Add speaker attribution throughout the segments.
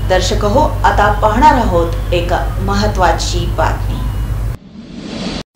Speaker 1: दर्शक हो, आता पाहणार आहोत एक महत्त्वाची बातमी।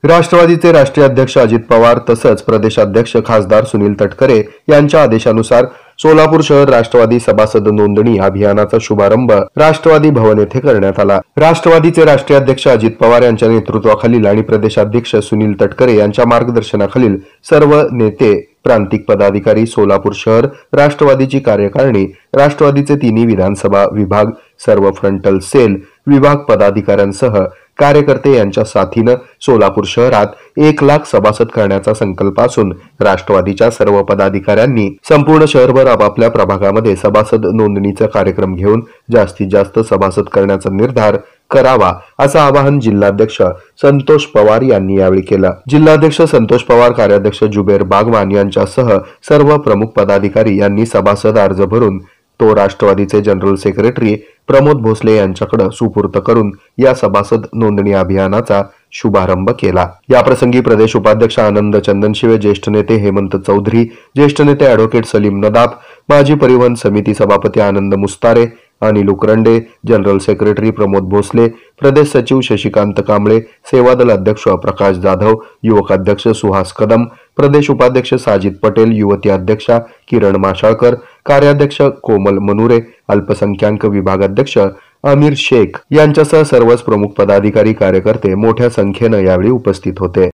Speaker 2: राष्ट्रवादीचे राष्ट्रीय अध्यक्ष अजित पवार तसंच प्रदेशाध्यक्ष खासदार सुनील तटकरे यांच्या आदेशानुसार सोलापूर शहर राष्ट्रवादी सभासद नोंदणी अभियानाचा शुभारंभ राष्ट्रवादी भवन येथे करण्यात आला। राष्ट्रवादीचे राष्ट्रीय अध्यक्ष अजित पवार यांच्या नेतृत्वाखालील आणि प्रदेशाध्यक्ष सुनील तटकरे यांच्या मार्गदर्शनाखालील सर्व नेते, प्रांतिक पदाधिकारी, सोलापूर शहर राष्ट्रवादीची कार्यकारिणी, राष्ट्रवादीचे तिन्ही विधानसभा विभाग, सर्व फ्रंटल सेल विभाग पदाधिकाऱ्यांसह कार्यकर्ते यांच्या साथीनं सोलापूर शहरात 1 लाख सभासद करण्याचा संकल्प असून राष्ट्रवादीच्या सर्व पदाधिकाऱ्यांनी संपूर्ण शहरभर आपापल्या प्रभागामध्ये सभासद नोंदणीचा कार्यक्रम घेऊन जास्तीत जास्त सभासद करण्याचा निर्धार करावा असं आवाहन जिल्हाध्यक्ष संतोष पवार यांनी यावेळी केलं। जिल्हाध्यक्ष संतोष पवार, कार्याध्यक्ष जुबेर बागवान यांच्यासह सर्व प्रमुख पदाधिकारी यांनी सभासद अर्ज भरून तो राष्ट्रवादीचे जनरल सेक्रेटरी प्रमोद भोसले यांच्याकडे सुपूर्द करून या सभासद नोंदणी अभियानाचा शुभारंभ केला। याप्रसंगी प्रदेश उपाध्यक्ष आनंद चंदनशिवे, ज्येष्ठ नेते हेमंत चौधरी, ज्येष्ठ नेते ॲडव्होकेट सलीम नदाफ, माजी परिवहन समिती सभापती आनंद मुस्तारे, अनिल उकरंडे, जनरल सेक्रेटरी प्रमोद भोसले, प्रदेश सचिव शशिकांत कांबळे, सेवादल अध्यक्ष प्रकाश जाधव, युवक अध्यक्ष सुहास कदम, प्रदेश उपाध्यक्ष साजिद पटेल, युवती अध्यक्षा किरण माशाळकर, कार्याध्यक्ष कोमल मनुरे, अल्पसंख्याक विभाग अध्यक्ष अमीर शेख यांच्यासह सर्वच प्रमुख पदाधिकारी, कार्यकर्ते मोठ्या संख्येने यावेळी उपस्थित होते।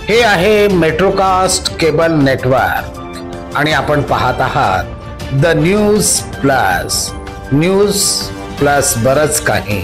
Speaker 3: हे आहे मेट्रोकास्ट केबल नेटवर्क आणि आपण पाहत आहात द न्यूज प्लस बरच काही।